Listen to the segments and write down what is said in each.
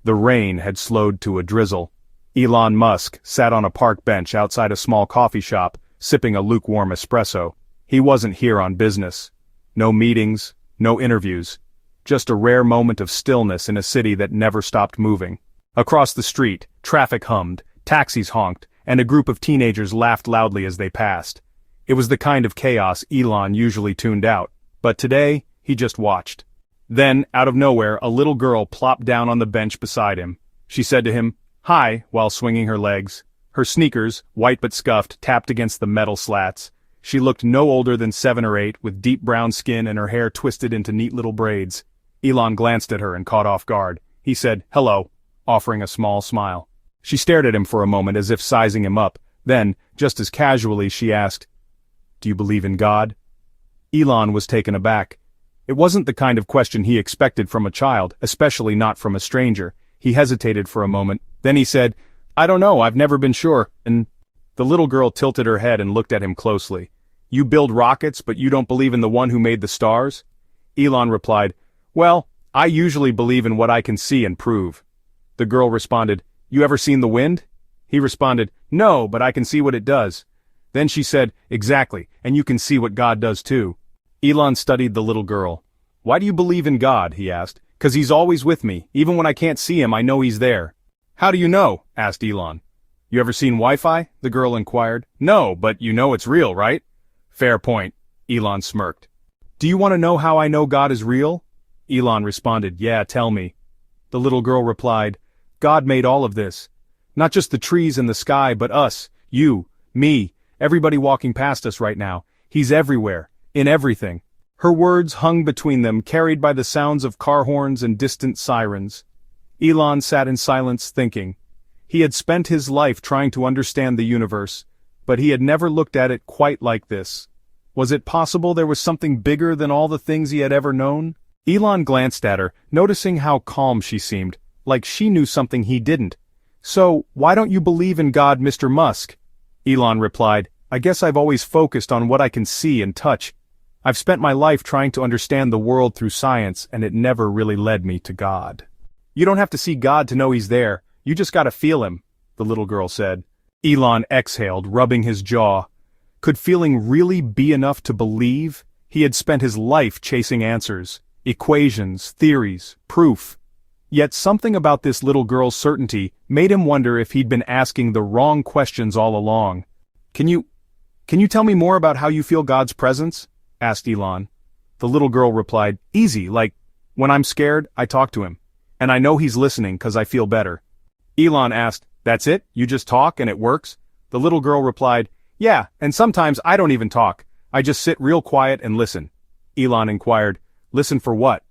The rain had slowed to a drizzle. Elon Musk sat on a park bench outside a small coffee shop, sipping a lukewarm espresso. He wasn't here on business. No meetings, no interviews. Just a rare moment of stillness in a city that never stopped moving. Across the street, traffic hummed, taxis honked, and a group of teenagers laughed loudly as they passed. It was the kind of chaos Elon usually tuned out, but today, he just watched. Then, out of nowhere, a little girl plopped down on the bench beside him. She said to him, "Hi," while swinging her legs. Her sneakers, white but scuffed, tapped against the metal slats. She looked no older than 7 or 8, with deep brown skin and her hair twisted into neat little braids. Elon glanced at her and caught off guard. He said, "Hello," offering a small smile. She stared at him for a moment as if sizing him up. Then, just as casually, she asked, "Do you believe in God?" Elon was taken aback. It wasn't the kind of question he expected from a child, especially not from a stranger. He hesitated for a moment. Then he said, "I don't know, I've never been sure." And the little girl tilted her head and looked at him closely. "You build rockets, but you don't believe in the one who made the stars?" Elon replied, "Well, I usually believe in what I can see and prove." The girl responded, "You ever seen the wind?" He responded, "No, but I can see what it does." Then she said, "Exactly, and you can see what God does too." Elon studied the little girl. "Why do you believe in God?" he asked. "'Cause he's always with me. Even when I can't see him, I know he's there." "How do you know?" asked Elon. "You ever seen Wi-Fi?" the girl inquired. "No, but you know it's real, right?" "Fair point," Elon smirked. "Do you want to know how I know God is real?" Elon responded, "Yeah, tell me." The little girl replied, "God made all of this. Not just the trees and the sky, but us, you, me, everybody walking past us right now. He's everywhere, in everything." Her words hung between them, carried by the sounds of car horns and distant sirens. Elon sat in silence thinking. He had spent his life trying to understand the universe, but he had never looked at it quite like this. Was it possible there was something bigger than all the things he had ever known? Elon glanced at her, noticing how calm she seemed, like she knew something he didn't. "So, why don't you believe in God, Mr. Musk?" Elon replied, "I guess I've always focused on what I can see and touch. I've spent my life trying to understand the world through science, and it never really led me to God." "You don't have to see God to know he's there, you just gotta feel him," the little girl said. Elon exhaled, rubbing his jaw. Could feeling really be enough to believe? He had spent his life chasing answers, equations, theories, proof. Yet something about this little girl's certainty made him wonder if he'd been asking the wrong questions all along. Can you tell me more about how you feel God's presence?" asked Elon. The little girl replied, "Easy, like, when I'm scared, I talk to him. And I know he's listening 'cause I feel better." Elon asked, "That's it? You just talk and it works?" The little girl replied, "Yeah, and sometimes I don't even talk. I just sit real quiet and listen." Elon inquired, "Listen for what?"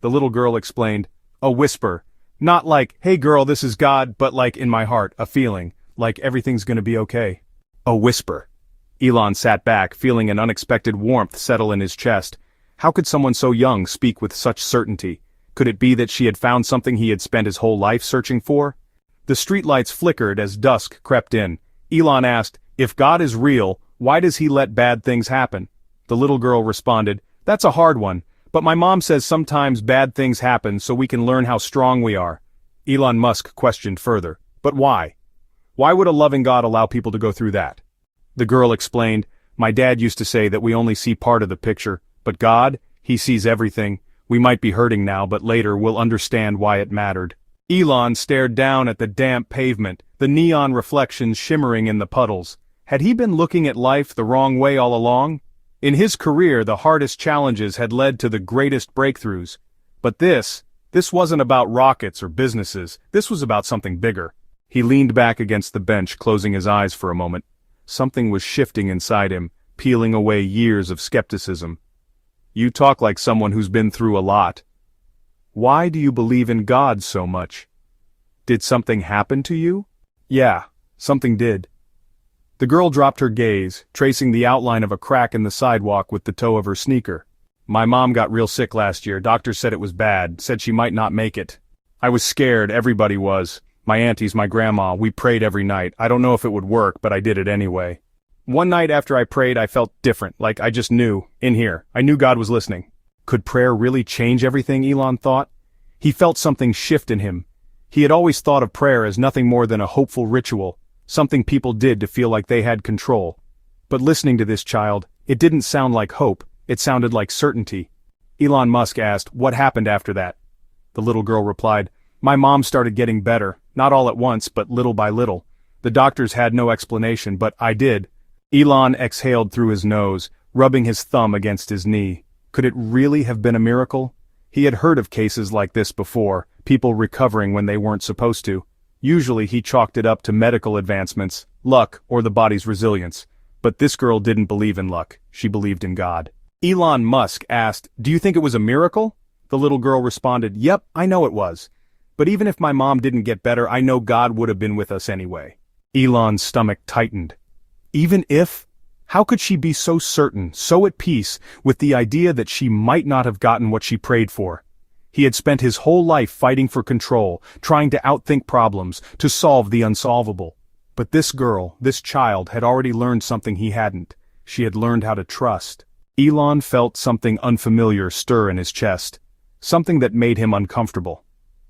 The little girl explained, "A whisper. Not like, 'Hey girl, this is God,' but like in my heart, a feeling, like everything's gonna be okay." A whisper. Elon sat back, feeling an unexpected warmth settle in his chest. How could someone so young speak with such certainty? Could it be that she had found something he had spent his whole life searching for? The streetlights flickered as dusk crept in. Elon asked, "If God is real, why does he let bad things happen?" The little girl responded, "That's a hard one, but my mom says sometimes bad things happen so we can learn how strong we are." Elon Musk questioned further, "But why? Why would a loving God allow people to go through that?" The girl explained, "My dad used to say that we only see part of the picture, but God, he sees everything. We might be hurting now, but later we'll understand why it mattered." Elon stared down at the damp pavement, the neon reflections shimmering in the puddles. Had he been looking at life the wrong way all along? In his career, the hardest challenges had led to the greatest breakthroughs. But this wasn't about rockets or businesses. This was about something bigger. He leaned back against the bench, closing his eyes for a moment. Something was shifting inside him, peeling away years of skepticism. "You talk like someone who's been through a lot. Why do you believe in God so much? Did something happen to you?" "Yeah, something did." The girl dropped her gaze, tracing the outline of a crack in the sidewalk with the toe of her sneaker. "My mom got real sick last year. Doctors said it was bad, said she might not make it. I was scared, everybody was. My aunties, my grandma, we prayed every night. I don't know if it would work, but I did it anyway. One night after I prayed, I felt different, like I just knew, in here. I knew God was listening." Could prayer really change everything, Elon thought? He felt something shift in him. He had always thought of prayer as nothing more than a hopeful ritual, something people did to feel like they had control. But listening to this child, it didn't sound like hope, it sounded like certainty. Elon Musk asked, "What happened after that?" The little girl replied, "My mom started getting better, not all at once but little by little. The doctors had no explanation, but I did." Elon exhaled through his nose, rubbing his thumb against his knee. Could it really have been a miracle? He had heard of cases like this before, people recovering when they weren't supposed to. Usually he chalked it up to medical advancements, luck, or the body's resilience. But this girl didn't believe in luck, she believed in God. Elon Musk asked, "Do you think it was a miracle?" The little girl responded, "Yep, I know it was. But even if my mom didn't get better, I know God would have been with us anyway." Elon's stomach tightened. Even if? How could she be so certain, so at peace, with the idea that she might not have gotten what she prayed for? He had spent his whole life fighting for control, trying to outthink problems, to solve the unsolvable. But this girl, this child, had already learned something he hadn't. She had learned how to trust. Elon felt something unfamiliar stir in his chest, something that made him uncomfortable.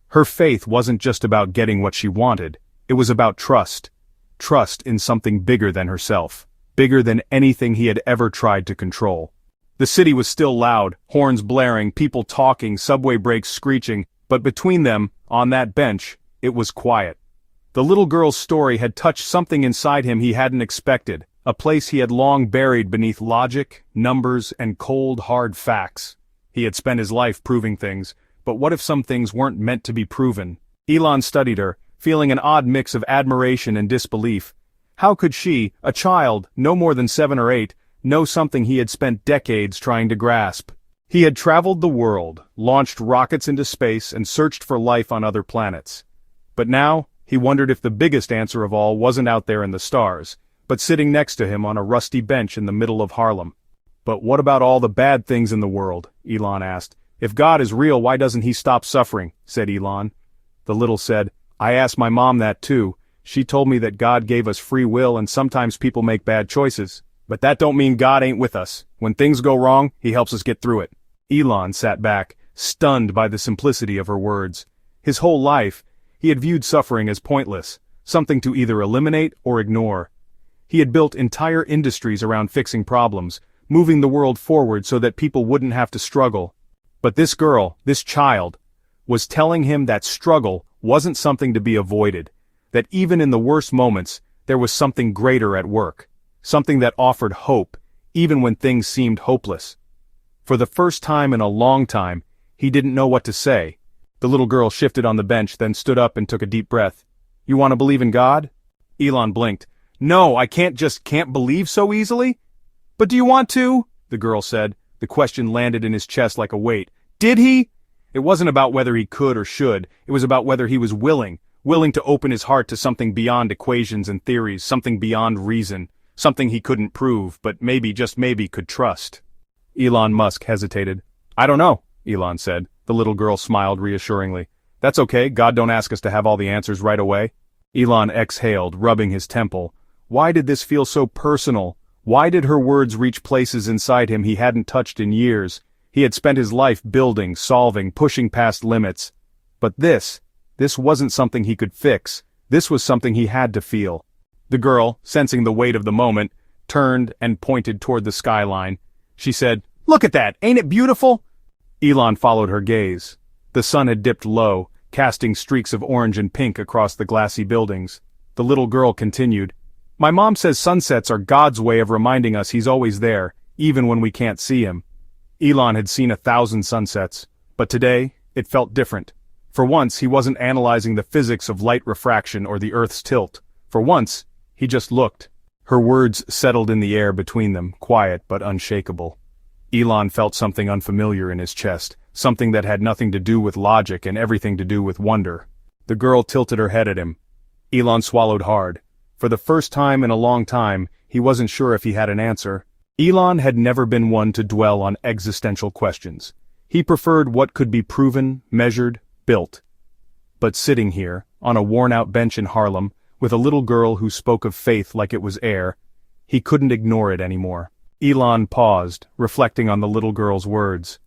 Her faith wasn't just about getting what she wanted, it was about trust. Trust in something bigger than herself, bigger than anything he had ever tried to control. The city was still loud, horns blaring, people talking, subway brakes screeching, but between them, on that bench, it was quiet. The little girl's story had touched something inside him he hadn't expected, a place he had long buried beneath logic, numbers, and cold, hard facts. He had spent his life proving things, but what if some things weren't meant to be proven? Elon studied her, feeling an odd mix of admiration and disbelief. How could she, a child, no more than 7 or 8, know something he had spent decades trying to grasp? He had traveled the world, launched rockets into space, and searched for life on other planets. But now, he wondered if the biggest answer of all wasn't out there in the stars, but sitting next to him on a rusty bench in the middle of Harlem. "But what about all the bad things in the world?" Elon asked. "If God is real, why doesn't he stop suffering?" said Elon. The little said, "I asked my mom that too. She told me that God gave us free will and sometimes people make bad choices. But that don't mean God ain't with us. When things go wrong, he helps us get through it." Elon sat back, stunned by the simplicity of her words. His whole life, he had viewed suffering as pointless, something to either eliminate or ignore. He had built entire industries around fixing problems, moving the world forward so that people wouldn't have to struggle. But this girl, this child, was telling him that struggle wasn't something to be avoided, that even in the worst moments, there was something greater at work, something that offered hope, even when things seemed hopeless. For the first time in a long time, he didn't know what to say. The little girl shifted on the bench, then stood up and took a deep breath. "You want to believe in God?" Elon blinked. "No, I can't believe so easily." "But do you want to?" the girl said. The question landed in his chest like a weight. Did he? It wasn't about whether he could or should, it was about whether he was willing to open his heart to something beyond equations and theories, something beyond reason, something he couldn't prove, but maybe, just maybe, could trust. Elon Musk hesitated. "I don't know," Elon said. The little girl smiled reassuringly. "That's okay, God don't ask us to have all the answers right away." Elon exhaled, rubbing his temple. Why did this feel so personal? Why did her words reach places inside him he hadn't touched in years? He had spent his life building, solving, pushing past limits. But this wasn't something he could fix. This was something he had to feel. The girl, sensing the weight of the moment, turned and pointed toward the skyline. She said, "Look at that, ain't it beautiful?" Elon followed her gaze. The sun had dipped low, casting streaks of orange and pink across the glassy buildings. The little girl continued, "My mom says sunsets are God's way of reminding us he's always there, even when we can't see him." Elon had seen 1,000 sunsets, but today, it felt different. For once, he wasn't analyzing the physics of light refraction or the Earth's tilt. For once, he just looked. Her words settled in the air between them, quiet but unshakable. Elon felt something unfamiliar in his chest, something that had nothing to do with logic and everything to do with wonder. The girl tilted her head at him. Elon swallowed hard. For the first time in a long time, he wasn't sure if he had an answer. Elon had never been one to dwell on existential questions. He preferred what could be proven, measured, built. But sitting here, on a worn-out bench in Harlem, with a little girl who spoke of faith like it was air, he couldn't ignore it anymore. Elon paused, reflecting on the little girl's words.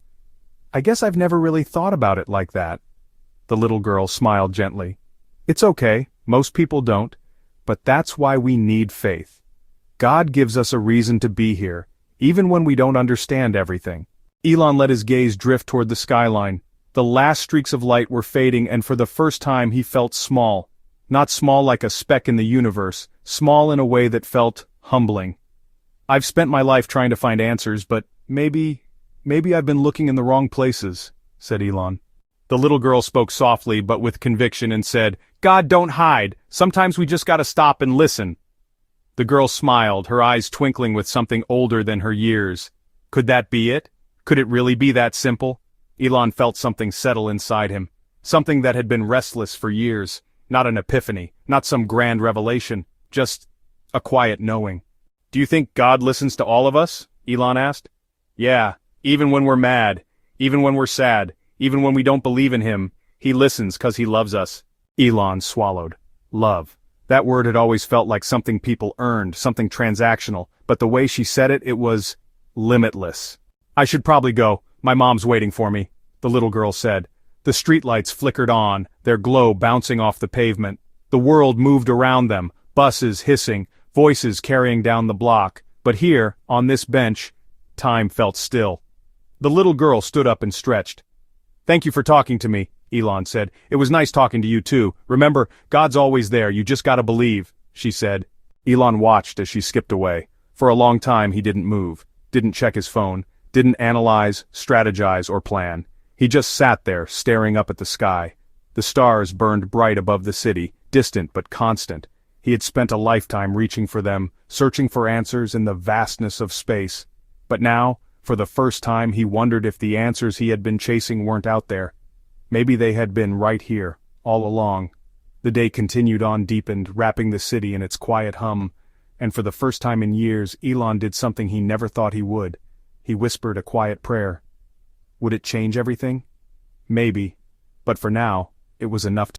"I guess I've never really thought about it like that." The little girl smiled gently. It's okay, most people don't, but that's why we need faith. God gives us a reason to be here, even when we don't understand everything. Elon let his gaze drift toward the skyline. The last streaks of light were fading, and for the first time he felt small. Not small like a speck in the universe, small in a way that felt humbling. I've spent my life trying to find answers, but maybe I've been looking in the wrong places, said Elon. The little girl spoke softly but with conviction and said, God, don't hide. Sometimes we just gotta stop and listen. The girl smiled, her eyes twinkling with something older than her years. Could that be it? Could it really be that simple? Elon felt something settle inside him. Something that had been restless for years. Not an epiphany, not some grand revelation, just a quiet knowing. Do you think God listens to all of us? Elon asked. Yeah, even when we're mad, even when we're sad, even when we don't believe in him, he listens 'cause he loves us. Elon swallowed. Love. That word had always felt like something people earned, something transactional, but the way she said it, it was limitless. I should probably go. My mom's waiting for me, the little girl said. The streetlights flickered on, their glow bouncing off the pavement. The world moved around them, buses hissing, voices carrying down the block. But here, on this bench, time felt still. The little girl stood up and stretched. Thank you for talking to me, Elon said. It was nice talking to you too. Remember, God's always there, you just gotta believe, she said. Elon watched as she skipped away. For a long time he didn't move, didn't check his phone, didn't analyze, strategize, or plan. He just sat there, staring up at the sky. The stars burned bright above the city, distant but constant. He had spent a lifetime reaching for them, searching for answers in the vastness of space. But now, for the first time, he wondered if the answers he had been chasing weren't out there. Maybe they had been right here, all along. The day continued on, deepened, wrapping the city in its quiet hum. And for the first time in years, Elon did something he never thought he would. He whispered a quiet prayer. Would it change everything? Maybe. But for now, it was enough